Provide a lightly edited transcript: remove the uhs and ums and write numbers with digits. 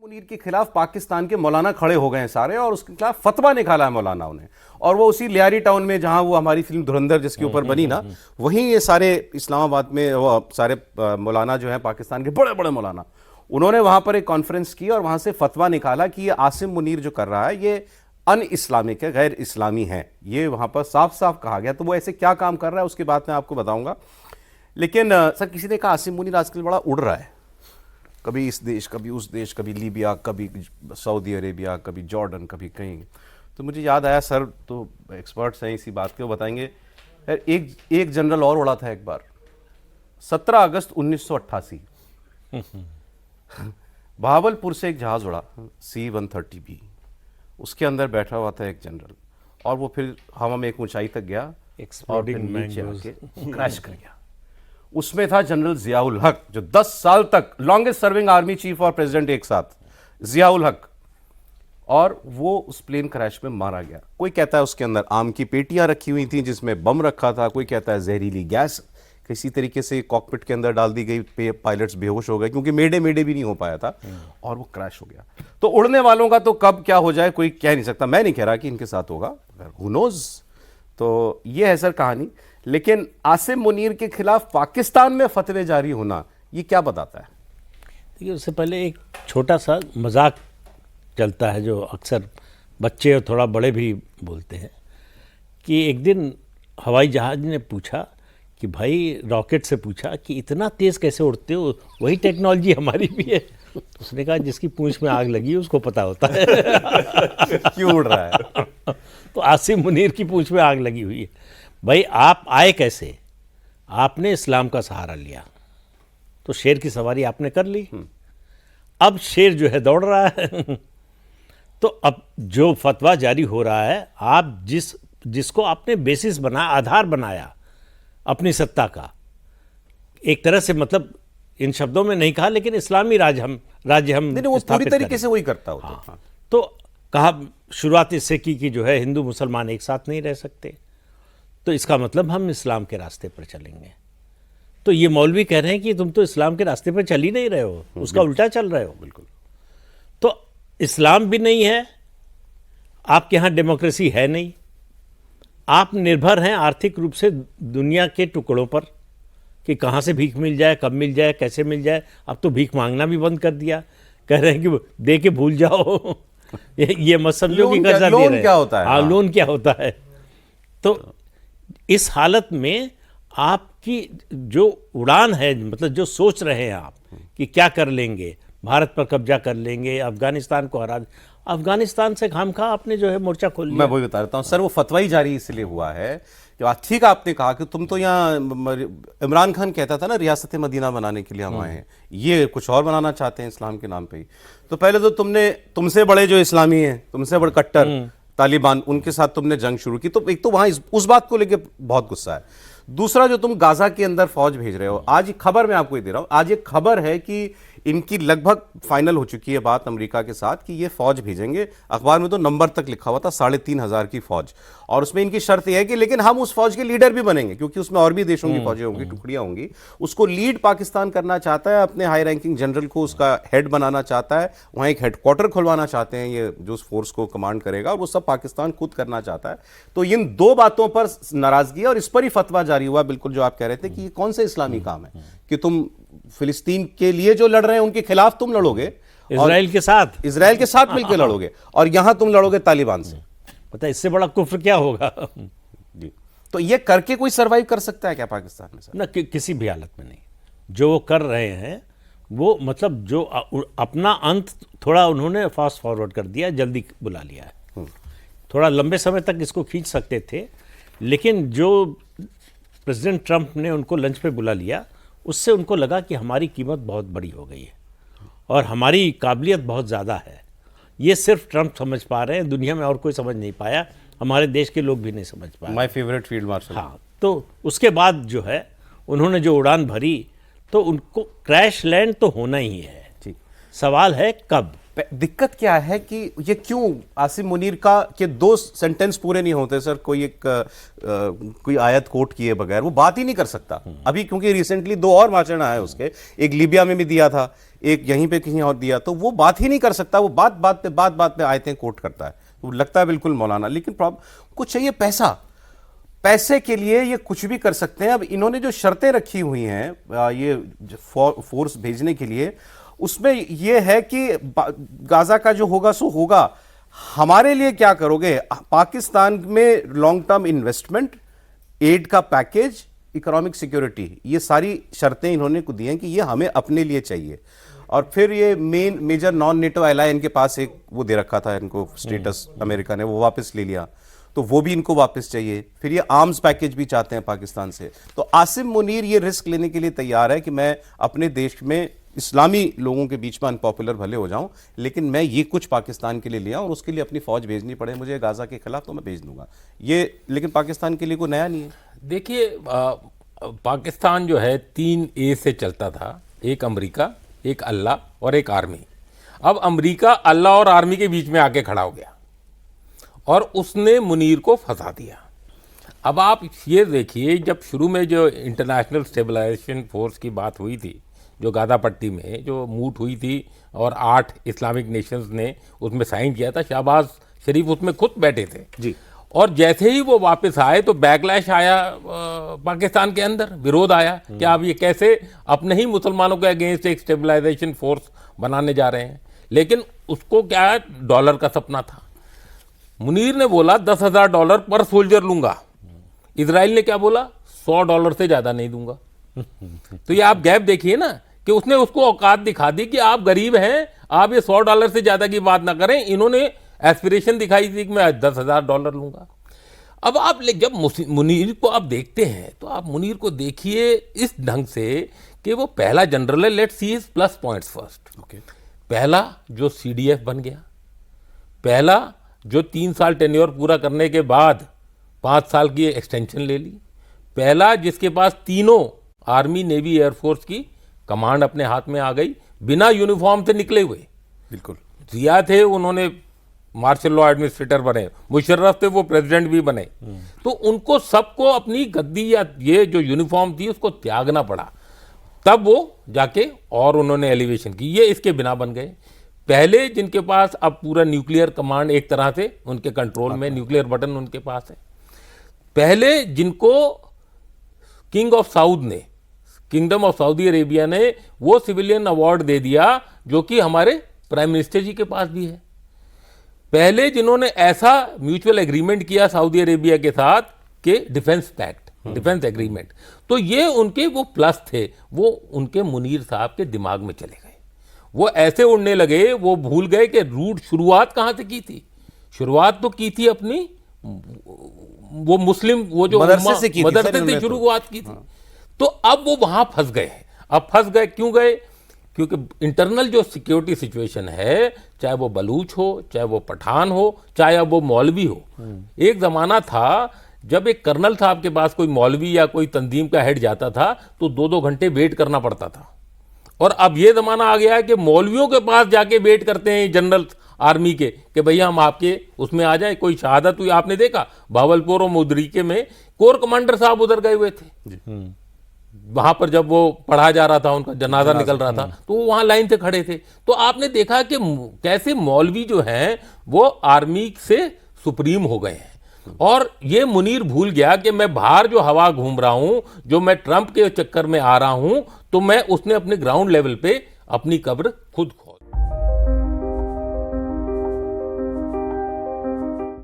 मुनीर के खिलाफ पाकिस्तान के मौलाना खड़े हो गए हैं सारे और उसके खिलाफ फतवा निकाला है मौलानाओं ने। और वो उसी लियारी टाउन में जहां वो हमारी फिल्म धुरंधर जिसके ऊपर बनी ना, वहीं ये सारे इस्लामाबाद में वो सारे मौलाना जो हैं पाकिस्तान के बड़े बड़े मौलाना, उन्होंने वहां पर एक कॉन्फ्रेंस की और वहां से फतवा निकाला कि ये आसिम मुनीर जो कर रहा है ये अन इस्लामिक है, गैर इस्लामी है। ये वहां पर साफ साफ कहा गया। तो वो ऐसे क्या काम कर रहा है उसकी बात मैं आपको बताऊंगा। लेकिन सर, किसी ने कहा आसिम मुनीर आजकल बड़ा उड़ रहा है, कभी इस देश कभी उस देश, कभी लीबिया, कभी सऊदी अरेबिया, कभी जॉर्डन, कभी कहीं। तो मुझे याद आया सर, तो एक्सपर्ट्स हैं इसी बात के, वो बताएंगे। एक जनरल और उड़ा था एक बार, 17 अगस्त 1988 भावलपुर से एक जहाज उड़ा C-130B, उसके अंदर बैठा हुआ था एक जनरल, और वो फिर हवा में एक ऊंचाई तक गया और फिर नीचे आके क्रैश कर गया। उसमें था जनरल जियाउल हक, जो 10 साल तक लॉन्गेस्ट सर्विंग आर्मी चीफ और प्रेसिडेंट एक साथ, जियाउल हक। और वो उस प्लेन क्रैश में मारा गया। कोई कहता है उसके अंदर आम की पेटियां रखी हुई थी जिसमें बम रखा था, कोई कहता है जहरीली गैस किसी तरीके से कॉकपिट के अंदर डाल दी गई, पायलट्स बेहोश हो गए क्योंकि मेडे भी नहीं हो पाया था और वो क्रैश हो गया। तो उड़ने वालों का तो कब क्या हो जाए कोई कह नहीं सकता। मैं नहीं कह रहा कि इनके साथ होगा, हू नोज। तो ये है सर कहानी। लेकिन आसिम मुनीर के खिलाफ पाकिस्तान में फतवे जारी होना, ये क्या बताता है? देखिए, उससे पहले एक छोटा सा मजाक चलता है जो अक्सर बच्चे और थोड़ा बड़े भी बोलते हैं कि एक दिन हवाई जहाज ने पूछा कि भाई, रॉकेट से पूछा कि इतना तेज़ कैसे उड़ते हो, वही टेक्नोलॉजी हमारी भी है। उसने कहा जिसकी पूंछ में आग लगी उसको पता होता है क्यों उड़ रहा है। तो आसिम मुनीर की पूंछ में आग लगी हुई है। भाई, आप आए कैसे? आपने इस्लाम का सहारा लिया, तो शेर की सवारी आपने कर ली। अब शेर जो है दौड़ रहा है तो अब जो फतवा जारी हो रहा है, आप जिसको आपने बेसिस बनाया, आधार बनाया अपनी सत्ता का, एक तरह से, मतलब इन शब्दों में नहीं कहा, लेकिन इस्लामी राज्य हम नहीं, वो पूरी तरीके से वही करता हो। हाँ। तो कहा शुरुआत इससे की कि जो है हिंदू मुसलमान एक साथ नहीं रह सकते, तो इसका मतलब हम इस्लाम के रास्ते पर चलेंगे। तो ये मौलवी कह रहे हैं कि तुम तो इस्लाम के रास्ते पर चल ही नहीं रहे हो, उसका उल्टा चल रहे हो। बिल्कुल। तो इस्लाम भी नहीं है, आपके यहाँ डेमोक्रेसी है नहीं, आप निर्भर हैं आर्थिक रूप से दुनिया के टुकड़ों पर कि कहाँ से भीख मिल जाए, कब मिल जाए, कैसे मिल जाए। अब तो भीख मांगना भी बंद कर दिया, कह रहे हैं कि दे के भूल जाओ ये मत समझो कि कर्जा दे रहे हैं। क्या होता है? हाँ, लोन क्या होता है। तो इस हालत में आपकी जो उड़ान है, मतलब जो सोच रहे हैं आप कि क्या कर लेंगे, भारत पर कब्जा कर लेंगे, अफगानिस्तान को हरा, अफगानिस्तान से खामखा आपने जो है मोर्चा खोल लिया। मैं वही बता देता हूँ सर, वो फतवा ही जारी इसलिए हुआ है कि ठीक आपने कहा कि तुम तो यहाँ, इमरान खान कहता था ना रियासत मदीना बनाने के लिए हम आए हैं, ये कुछ और बनाना चाहते हैं इस्लाम के नाम पे ही। तो पहले तो तुमसे बड़े जो इस्लामी हैं, तुमसे बड़े कट्टर तालिबान, उनके साथ तुमने जंग शुरू की। तो एक तो वहां उस बात को लेकर बहुत गुस्सा है। दूसरा, जो तुम गाजा के अंदर फौज भेज रहे हो, आज खबर मैं आपको ये दे रहा हूं, आज एक खबर है कि इनकी लगभग फाइनल हो चुकी है बात अमेरिका के साथ कि ये फौज भेजेंगे। अखबार में तो नंबर तक लिखा हुआ था, 3,500 की फौज। और उसमें इनकी शर्त यह है कि लेकिन हम उस फौज के लीडर भी बनेंगे, क्योंकि उसमें और भी देशों की फौजें होंगी, टुकड़ियां होंगी। उसको लीड पाकिस्तान करना चाहता है, अपने हाई रैंकिंग जनरल को उसका हेड बनाना चाहता है, वहां एक हेडक्वार्टर खुलवाना चाहते हैं ये जो उस फोर्स को कमांड करेगा, और वो सब पाकिस्तान खुद करना चाहता है। तो इन दो बातों पर नाराजगी है और इस पर ही फतवा जारी हुआ। बिल्कुल जो आप कह रहे थे कि ये कौन से इस्लामी काम है कि तुम फिलिस्तीन के लिए जो लड़ रहे हैं उनके खिलाफ तुम लड़ोगे, इजराइल के साथ मिलकर लड़ोगे, और यहां तुम लड़ोगे तालिबान से। पता है इससे बड़ा कुफ्र क्या होगा? जी। तो ये करके कोई सरवाइव कर सकता है क्या पाकिस्तान में सर? ना, किसी भी हालत में नहीं। जो वो कर रहे हैं वो, मतलब जो अपना अंत थोड़ा उन्होंने फास्ट फॉरवर्ड कर दिया, जल्दी बुला लिया है। थोड़ा लंबे समय तक इसको खींच सकते थे, लेकिन जो प्रेसिडेंट ट्रंप ने उनको लंच पे बुला लिया, उससे उनको लगा कि हमारी कीमत बहुत बड़ी हो गई है और हमारी काबिलियत बहुत ज़्यादा है। ये सिर्फ ट्रंप समझ पा रहे हैं, दुनिया में और कोई समझ नहीं पाया, हमारे देश के लोग भी नहीं समझ पाए। My favourite field marshal. हाँ, तो उसके बाद जो है उन्होंने जो उड़ान भरी, तो उनको क्रैश लैंड तो होना ही है। ठीक, सवाल है कब। दिक्कत क्या है कि ये क्यों आसिम मुनीर का के 2 सेंटेंस पूरे नहीं होते सर, कोई आयत कोट किए बगैर वो बात ही नहीं कर सकता अभी, क्योंकि रिसेंटली 2 और भाषण आए उसके, एक लीबिया में भी दिया था, एक यहीं पे कहीं और दिया, तो वो बात ही नहीं कर सकता, वो बात पे आयतें कोट करता है, तो लगता है बिल्कुल मौलाना। लेकिन प्रॉब्लम कुछ चाहिए, पैसे के लिए ये कुछ भी कर सकते हैं। अब इन्होंने जो शर्तें रखी हुई हैं ये फोर्स भेजने के लिए, उसमें ये है कि गाजा का जो होगा सो होगा, हमारे लिए क्या करोगे? पाकिस्तान में लॉन्ग टर्म इन्वेस्टमेंट, एड का पैकेज, इकोनॉमिक सिक्योरिटी, ये सारी शर्तें इन्होंने को दी हैं कि ये हमें अपने लिए चाहिए। और फिर ये मेजर नॉन नेटो एलाय इनके पास एक वो दे रखा था इनको स्टेटस, अमेरिका ने वो वापस ले लिया, तो वो भी इनको वापस चाहिए। फिर ये आर्म्स पैकेज भी चाहते हैं पाकिस्तान से। तो आसिम मुनीर ये रिस्क लेने के लिए तैयार है कि मैं अपने देश में इस्लामी लोगों के बीच में अनपॉपुलर भले हो जाऊं, लेकिन मैं ये कुछ पाकिस्तान के लिए लिया और उसके लिए अपनी फौज भेजनी पड़े मुझे गाजा के खिलाफ तो मैं भेज दूंगा ये। लेकिन पाकिस्तान के लिए कोई नया नहीं है। देखिए, पाकिस्तान जो है 3 ए से चलता था, एक अमेरिका, एक अल्लाह और एक आर्मी। अब अमेरिका अल्लाह और आर्मी के बीच में आके खड़ा हो गया और उसने मुनीर को फंसा दिया। अब आप ये देखिए, जब शुरू में जो इंटरनेशनल स्टेबलाइजेशन फोर्स की बात हुई थी, जो गाजा पट्टी में जो मूट हुई थी और 8 इस्लामिक नेशंस ने उसमें साइन किया था, शहबाज शरीफ उसमें खुद बैठे थे जी। और जैसे ही वो वापस आए तो बैकलैश आया, पाकिस्तान के अंदर विरोध आया कि आप ये कैसे अपने ही मुसलमानों के अगेंस्ट एक स्टेबलाइजेशन फोर्स बनाने जा रहे हैं। लेकिन उसको क्या है, डॉलर का सपना था। मुनीर ने बोला $10,000 पर सोल्जर लूंगा, इजराइल ने क्या बोला, $100 से ज्यादा नहीं दूंगा। तो ये आप गैप देखिए ना, कि उसने उसको औकात दिखा दी कि आप गरीब हैं, आप ये $100 से ज्यादा की बात ना करें। इन्होंने एस्पिरेशन दिखाई थी कि मैं $10,000 लूंगा। अब आप जब मुनीर को आप देखते हैं तो आप मुनीर को देखिए इस ढंग से कि वो पहला जनरल है। Let's see his plus points first. पहला जो CDF बन गया, पहला जो 3 साल टेन्योर पूरा करने के बाद 5 साल की एक्सटेंशन ले ली, पहला जिसके पास तीनों आर्मी, नेवी, एयरफोर्स की कमांड अपने हाथ में आ गई, बिना यूनिफॉर्म से निकले हुए। बिल्कुल जिया थे, उन्होंने मार्शल लॉ एडमिनिस्ट्रेटर बने, मुशर्रफ थे, वो प्रेसिडेंट भी बने। तो उनको सबको अपनी गद्दी या ये जो यूनिफॉर्म थी उसको त्यागना पड़ा, तब वो जाके और उन्होंने एलिवेशन की। ये इसके बिना बन गए। पहले जिनके पास अब पूरा न्यूक्लियर कमांड एक तरह से उनके कंट्रोल में, न्यूक्लियर बटन उनके पास है। पहले जिनको किंग ऑफ साउथ ने, किंगडम ऑफ सऊदी अरेबिया ने वो सिविलियन अवार्ड दे दिया जो कि हमारे प्राइम मिनिस्टर जी के पास भी है। पहले जिन्होंने ऐसा म्यूचुअल एग्रीमेंट किया सऊदी अरेबिया के साथ कि डिफेंस पैक्ट, डिफेंस एग्रीमेंट, तो ये उनके वो प्लस थे, वो उनके मुनीर साहब के दिमाग में चले गए। वो ऐसे उड़ने लगे, वो भूल गए कि रूट शुरुआत कहां से की थी। शुरुआत तो की थी अपनी वो मुस्लिम, वो जो मदरसे से शुरुआत की थी। तो अब वो वहां फंस गए हैं। अब फंस गए, क्यों गए? क्योंकि इंटरनल जो सिक्योरिटी सिचुएशन है, चाहे वो बलूच हो, चाहे वो पठान हो, चाहे अब वो मौलवी हो। एक जमाना था जब एक कर्नल साहब के पास कोई मौलवी या कोई तंजीम का हेड जाता था तो 2-2 घंटे वेट करना पड़ता था। और अब ये जमाना आ गया है कि मौलवियों के पास जाके वेट करते हैं जनरल आर्मी के कि भैया हम आपके उसमें आ जाए। कोई शहादत हुई, आपने देखा भावलपुर और मुदरीके में कोर कमांडर साहब उधर गए हुए थे। वहां पर जब वो पढ़ा जा रहा था, उनका जनाजा निकल रहा था, तो वो वहां लाइन से खड़े थे। तो आपने देखा कि कैसे मौलवी जो हैं वो आर्मी से सुप्रीम हो गए हैं। और ये मुनीर भूल गया कि मैं बाहर जो हवा घूम रहा हूं, जो मैं ट्रंप के चक्कर में आ रहा हूं, तो मैं उसने अपने ग्राउंड लेवल पे अपनी कब्र खुद